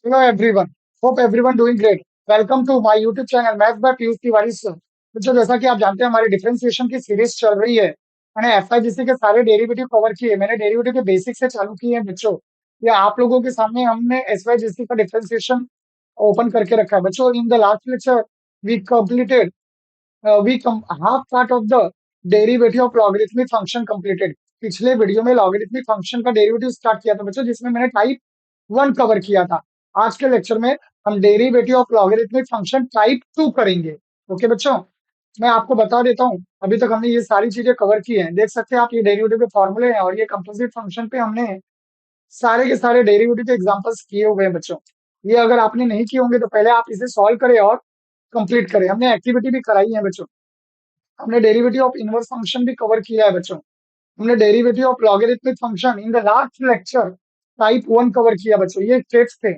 Hello everyone. Hope everyone doing great. Welcome to my YouTube channel Maths by Piyush Tiwari sir. बच्चों जैसा कि आप जानते हैं हमारी डिफरेंशिएशन की सीरीज चल रही है। मैंने एसआईजीसी के सारे डेरिवेटिव कवर किए। मैंने डेरिवेटिव के बेसिक से चालू किए हैं बच्चों। या आप लोगों के सामने हमने एसवाईजीसी का डिफरेंशिएशन ओपन करके रखा है बच्चों। In the last lecture we completed half part of the derivative of logarithmic function completed। पिछले वीडियो में लॉगरिथमिक फंक्शन का डेरिवेटिव स्टार्ट किया था बच्चों, जिसमें मैंने टाइप 1 कवर किया था। आज के लेक्चर में हम derivative of logarithmic function type 2 करेंगे। ओके बच्चों, मैं आपको बता देता हूँ, अभी तक हमने ये सारी चीजें कवर की हैं। देख सकते हैं आप, ये डेरिवेटिव के फॉर्मूले हैं और ये कंपोजिट फंक्शन पे हमने सारे के सारे डेरिवेटिव के एग्जांपल्स किए हुए हैं बच्चों। ये अगर आपने नहीं किए होंगे तो पहले आप इसे सॉल्व करें और कंप्लीट करें। हमने एक्टिविटी भी कराई है बच्चों। हमने डेरिवेटिव ऑफ इनवर्स फंक्शन भी कवर किया है बच्चों। हमने derivative of logarithmic function in the last lecture type 1 cover किया बच्चों। ये स्टेप्स थे।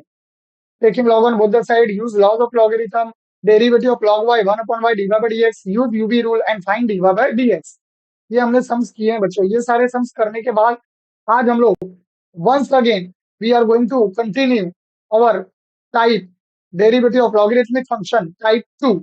Taking log on both the side, use laws of logarithm, derivative of log y 1 upon y dy by dx, use UV rule and find dy by dx। ये हमने sums किए हैं बच्चों। ये सारे सम्स करने के बाद आज हम लोग once again we are going to continue our type derivative of logarithmic function type 2।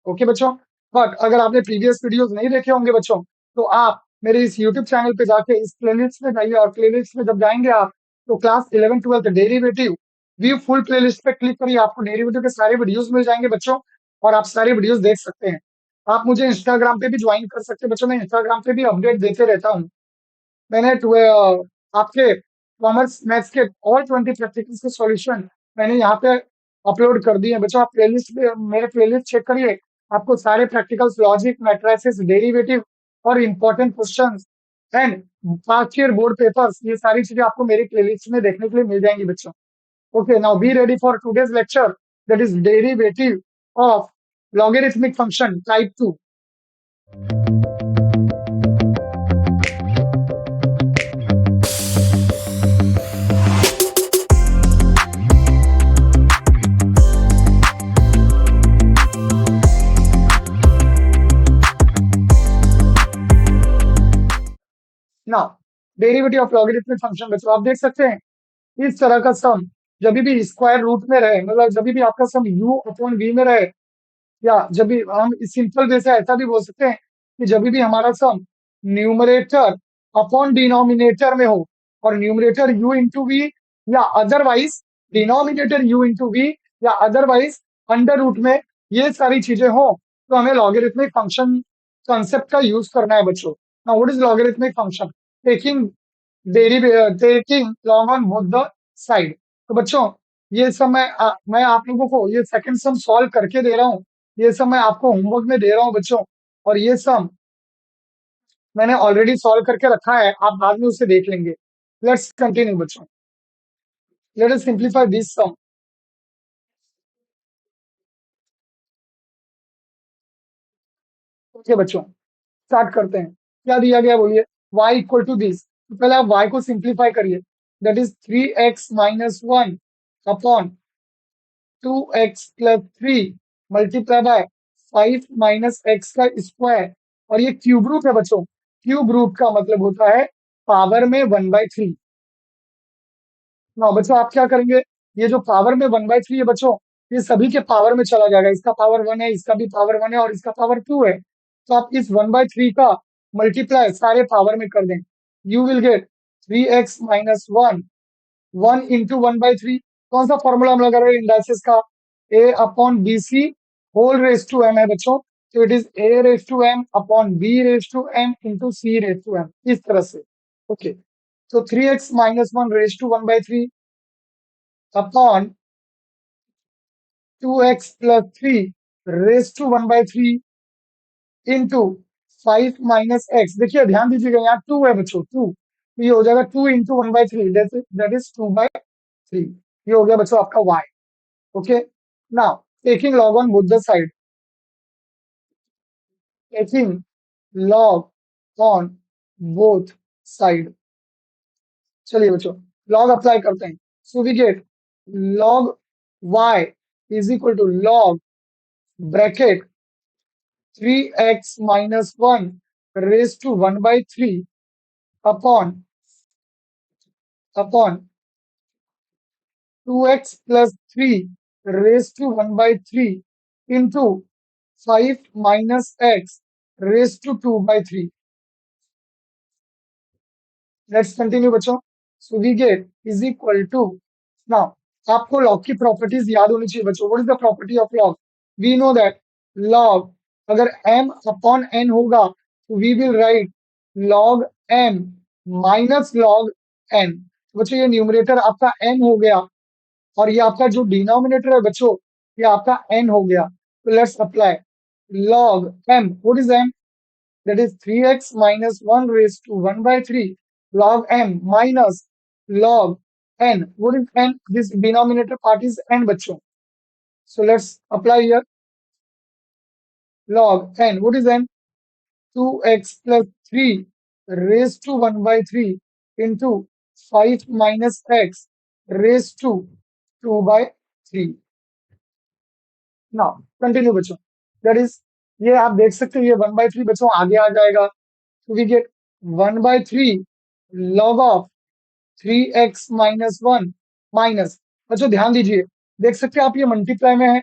Okay बच्चों, बट अगर आपने प्रीवियस वीडियोस नहीं देखे होंगे बच्चों, तो आप मेरे इस यूट्यूब चैनल पे जाके इस प्लेलिस्ट में जाइए और प्लेलिस्ट में जब जाएंगे आप, तो class 11 12 derivative view full playlist पे क्लिक करिए। आपको डेरिवेटिव के सारे वीडियोस मिल जाएंगे बच्चों, और आप सारे वीडियोस देख सकते हैं। आप मुझे इंस्टाग्राम पे भी ज्वाइन कर सकते हैं बच्चों। मैं इंस्टाग्राम पे भी अपडेट देते रहता हूँ। मैंने आपके कॉमर्स मैथ्स के ऑल 20 प्रैक्टिकल्स के सॉल्यूशन मैंने यहाँ पे अपलोड कर दिए हैं बच्चों। आप प्लेलिस्ट पे मेरे प्लेलिस्ट चेक करिए। आपको सारे प्रैक्टिकल्स, लॉजिक, मैट्रिसेस, डेरिवेटिव और important questions and past year board papers, ये सारी चीजें आपको मेरी प्लेलिस्ट में देखने के लिए मिल जाएंगी बच्चों। Okay, now be ready for today's lecture, that is derivative of logarithmic function type 2. Now, derivative of logarithmic function बच्चों आप देख सकते हैं इस तरह का सम जब भी स्क्वायर रूट में रहे, मतलब जब भी आपका सम u अपॉन v में रहे, या जब भी हम सिंपल वे से ऐसा भी बोल सकते हैं कि जब भी हमारा सम न्यूमरेटर अपॉन डिनोमिनेटर में हो और न्यूमरेटर u इंटू वी, या otherwise denominator u into V, या अदरवाइज अंडर रूट में, ये सारी चीजें हो, तो हमें लॉगरिथमिक फंक्शन कंसेप्ट का यूज करना है बच्चों। Now what is logarithmic function? Taking taking log on both the side. तो बच्चों ये सब मैं आप लोगों को ये सेकंड सम सॉल्व करके दे रहा हूँ। ये सब मैं आपको होमवर्क में दे रहा हूँ बच्चों, और ये सम मैंने ऑलरेडी सॉल्व करके रखा है, आप बाद में उसे देख लेंगे। लेट्स कंटिन्यू बच्चों। Let us simplify this sum. Okay बच्चों, स्टार्ट करते हैं। क्या दिया गया बोलिए? y equal to this. तो पहले आप y को सिंप्लीफाई करिए। That is 3x minus 1 upon 2x plus 3 multiply by 5 minus X का स्क्वायर। और ये क्यूब रूट है बच्चों। क्यूब रूट का मतलब होता है पावर में 1/3। ना बच्चों आप क्या करेंगे, ये जो पावर में 1/3 है बच्चों, ये सभी के पावर में चला जाएगा। इसका पावर 1 है, इसका भी पावर 1 है, और इसका पावर 2 है। तो आप इस 1/3 का मल्टीप्लाई सारे पावर में कर दें। You will get 3x minus 1, 1 into 1/3। कौन सा फॉर्मूला हम लगा रहे हैं इंडाइसिस का? a upon B C whole raise to m है बच्चों। तो it is a raise to m upon b raise to m into c raise to m, इस तरह से। ओके, तो 3x minus 1 raise to 1/3 upon 2x plus 3 raise to 1/3 into 5 minus X. देखिए ध्यान दीजिएगा, यहाँ 2 है बच्चों, 2। तो ये हो जाएगा 2 इंटू 1/3, दैट इज 2/3। ये हो गया बच्चों आपका y। Okay, now taking log on both the side. Taking log on both side. चलिए बच्चों, लॉग अप्लाई करते हैं। So we get log y is equal to log bracket 3x minus 1 raise to 1/3 upon upon 2x plus 3 raised to 1 by 3 into 5 minus x raised to 2 by 3. Let's continue बच्चों. So we get is equal to, now आपको log की properties याद होनी चाहिए बच्चों. What is the property of log? We know that log अगर m upon n होगा तो we will write log m minus log n. बच्चों ये न्यूमरेटर आपका n हो गया और ये आपका जो डिनोमिनेटर है बच्चों ये आपका n हो गया. तो let's apply log m. What is m? That is 3x minus 1 raised to 1 by 3 log m minus log n. What is n? This denominator part is n बच्चों. So let's apply here log n. What is n? 2x plus 3 raised to 1 by 3 into 5 minus x raised to 2 by 3. Now continue बच्चों. That is ये आप देख सकते हैं ये 1 by 3 बच्चों आगे आ जाएगा. So we get 1 by 3 log of 3x minus 1 minus. बच्चों ध्यान दीजिए देख सकते हैं आप ये मल्टीप्लाई में है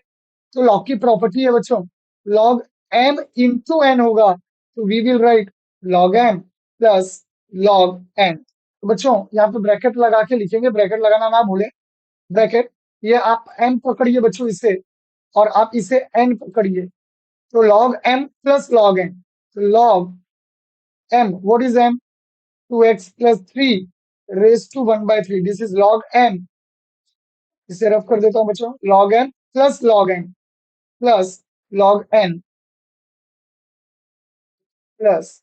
तो लॉग की प्रॉपर्टी है बच्चों log m into n होगा तो we will write log m plus log n. तो बच्चों यहाँ पे ब्रैकेट लगा के लिखेंगे. ब्रैकेट लगाना ना भूलें. ब्रैकेट ये आप m पकड़िए बच्चों इसे और आप इसे n पकड़िए तो log m plus log n. तो log m, what is m? 2x plus 3 raised to 1 by 3. This is log m. इसे रफ कर देता हूं बच्चों. log m plus log n plus log n plus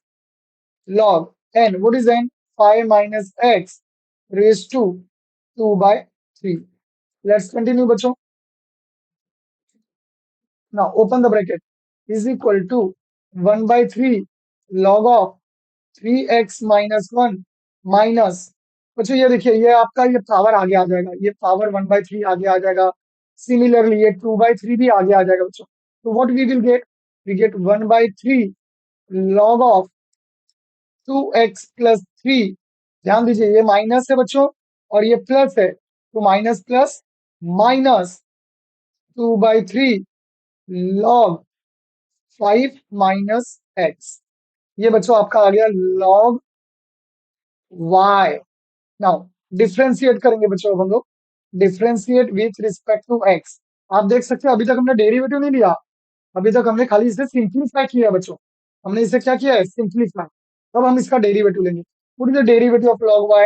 log n. What is n? 5 minus x raised to 2 by 3. Let's continue बच्चों. Now open the bracket is equal to 1 by 3 log of 3x minus 1 minus. बच्चों ये देखिए ये आपका ये power आगे आ जाएगा. ये पावर 1 by 3 आगे आ जाएगा. सिमिलरली ये 2 by 3 भी आगे आ जाएगा बच्चों. तो what we will get? We get 1 by 3 log of 2x plus 3. ध्यान दीजिए ये माइनस है बच्चों और ये प्लस है तो minus plus minus 2 by 3 log 5 minus x. ये बच्चों आपका आ गया log y. नाउ डिफरेंशिएट करेंगे बच्चों अब हम लोग. Differentiate with respect to x. आप देख सकते हैं अभी तक हमने डेरिवेटिव नहीं लिया. अभी तक हमने खाली इसे सिंप्लीफाई किया बच्चों. हमने इसे क्या किया है? सिंप्लीफाई. अब हम इसका डेरिवेटिव लेंगे. What is the derivative of log y?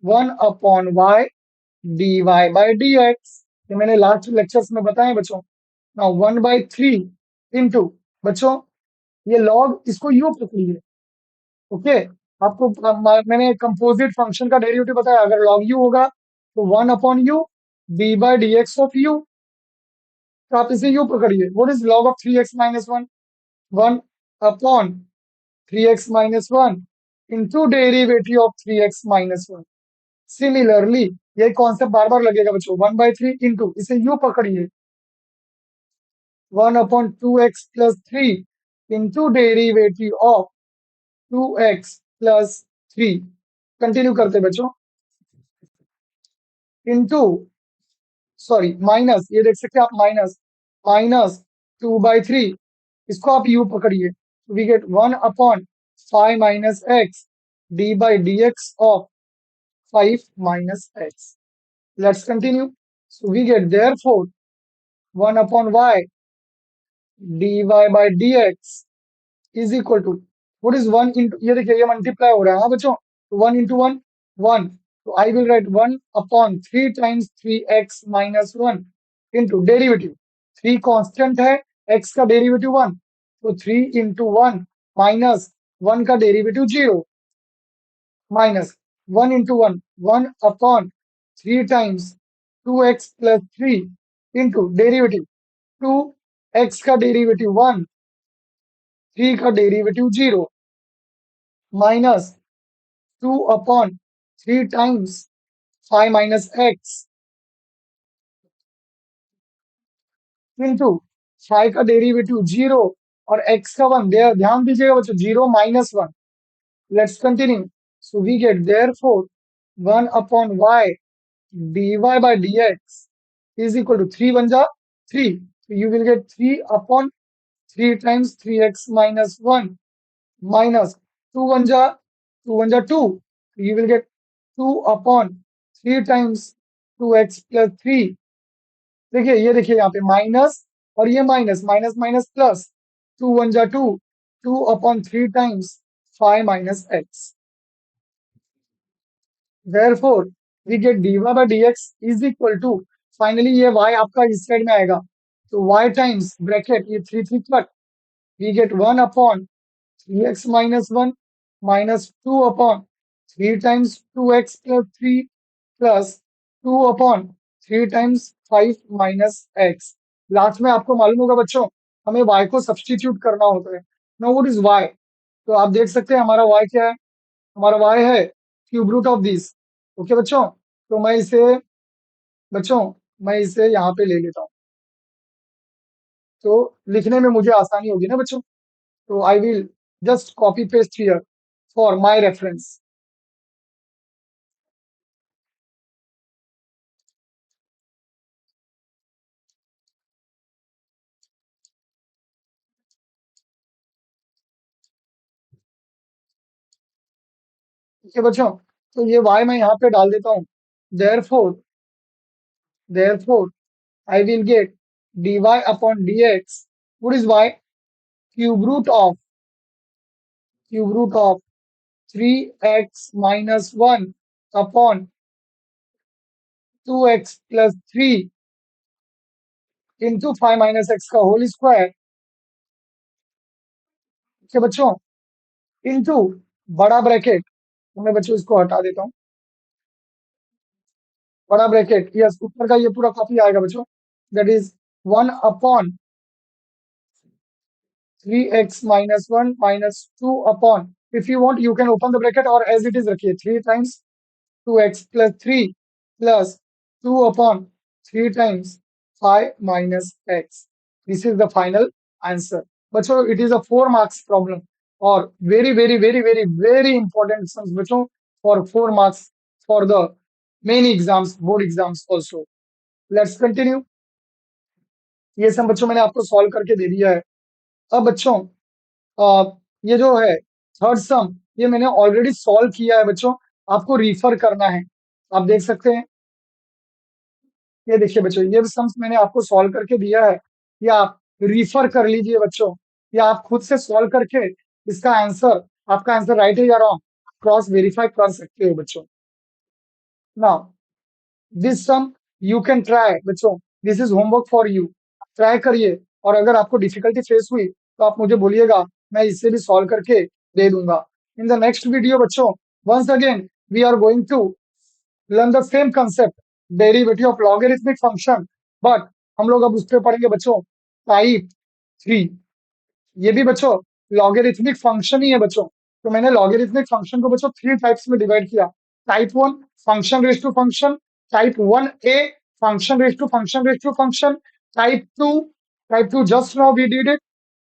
1 upon y dy by dx. ये मैंने लास्ट लेक्चर्स में बताया बच्चों. नाउ 1 by 3 इनटू बच्चों ये log इसको यू पकड़िए. ओके आपको मैंने कंपोजिट फंक्शन का डेरिवेटिव बताया. अगर log u होगा तो 1 upon U D by D X of you. तो आप इसे यू पकड़िए. What is log of 3x minus 1? 1 upon 3x minus 1 into derivative of 3x minus 1. Similarly ये कॉन्सेप्ट बार बार लगेगा बच्चों. 1 by 3 इंटू इसे यू पकड़िए 1 upon 2x plus 3 into derivative of 2x plus 3. Continue करते बच्चों. इंटू सॉरी माइनस ये देख सकते हैं आप माइनस माइनस 2 by 3 इसको आप यू पकड़िए. We get 1 upon 5 minus X D by D X of 5 minus x. Let's continue. So we get therefore 1 upon y dy by dx is equal to what is 1 into ये देखिए ये multiply हो रहा है. हाँ बच्चों 1 into 1 1. So I will write 1 upon 3 times 3x minus 1 into derivative. 3 constant है x का डेरिवेटिव 1 तो 3 into 1 minus 1 का derivative 0 minus 1 into 1 1 upon 3 times 2x plus 3 into derivative 2 x का डेरिवेटिव 1 3 का derivative 0 minus 2 upon 3 times 5 minus x into 5 का derivative 0 और x का 1. ध्यान दीजिएगा बच्चों 0 minus 1. Let's continue. So we get therefore 1 upon y dy by dx is equal to 3 1 जा 3. So you will get 3 upon 3 times 3x minus 1 minus 2 1 जा 2 1 जा 2. You will get 2 upon 3 times 2x plus 3. देखिए ये देखिए यहाँ पे minus और ये माइनस माइनस माइनस प्लस 2 1 जा 2 2 upon 3 times 5 minus x. Therefore we get dy by dx is equal to finally ये y आपका इस साइड में आएगा तो y टाइम्स ब्रैकेट ये 3 3 cut we get 1 upon 3x minus 1 minus 2 upon 3 times 2x plus 3 plus 2 upon 3 times 5 minus x. Last में आपको मालूम होगा बच्चों हमें y को सब्स्टिट्यूट करना होता है. Now what is y? तो आप देख सकते हैं हमारा y क्या है. हमारा y है cube root of this. Okay बच्चों. तो बच्चों मैं इसे यहाँ पे ले लेता हूँ तो लिखने में मुझे आसानी होगी ना बच्चों. तो I will just copy paste here for my reference. ठीक है बच्चों. तो ये y मैं यहाँ पे डाल देता हूँ. therefore I will get dy upon dx. What is y? Cube root of 3x minus 1 upon 2x plus 3 into 5 minus x का होल स्क्वायर. ठीक है बच्चों. इंटू बड़ा ब्रैकेट. तो मैं बच्चों इसको हटा देता हूँ. बड़ा ब्रैकेट यस ऊपर का ये पूरा कॉपी आएगा बच्चों. That is 1 upon 3x minus 1 minus 2 upon. If you want, you can open the bracket or as it is रखिए 3 times 2x plus 3 plus 2 upon 3 times 5 minus x. This is the final answer. बच्चों it is a 4 marks problem और very very very very very important sums बच्चों for 4 marks for the main exams, board exams also. Let's continue. ये सब बच्चों मैंने आपको solve करके दे दिया है. अब बच्चों ये जो है थर्ड सम ये मैंने ऑलरेडी सॉल्व किया है बच्चों. आपको रिफर करना है. आप देख सकते हैं. ये देखिए बच्चों ये सम्स मैंने आपको सॉल्व करके दिया है. या आप रिफर कर लीजिए बच्चों या आप खुद से सॉल्व करके इसका आंसर आपका आंसर राइट है या रॉन्ग क्रॉस वेरीफाई कर सकते हो बच्चों. Now this sum you can try बच्चों. This is homework for you. Try करिए और अगर आपको डिफिकल्टी फेस हुई तो आप मुझे बोलिएगा. मैं इससे भी सॉल्व करके दे दूंगा. इन द नेक्स्ट वीडियो बच्चों once again we are going to learn the same concept derivative of logarithmic function but हम लोग अब उस पर पढ़ेंगे बच्चों टाइप 3. ये भी बच्चों लॉगरिथमिक फंक्शन ही है बच्चों. तो मैंने लॉगरिथमिक फंक्शन को बच्चों 3 टाइप्स में डिवाइड किया. Type 1 function raise to function. Type 1a function raise to function raise to function. Type 2 just now we did it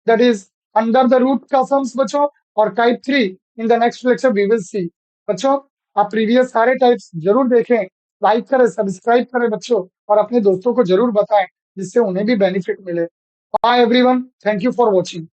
that is under the root का sums बच्चों. और type 3 in the next lecture we will see. बच्चों आप previous सारे types जरूर देखें. Like करें subscribe करें बच्चों और अपने दोस्तों को जरूर बताएं जिससे उन्हें भी बेनिफिट मिले. Bye everyone. Thank you for watching.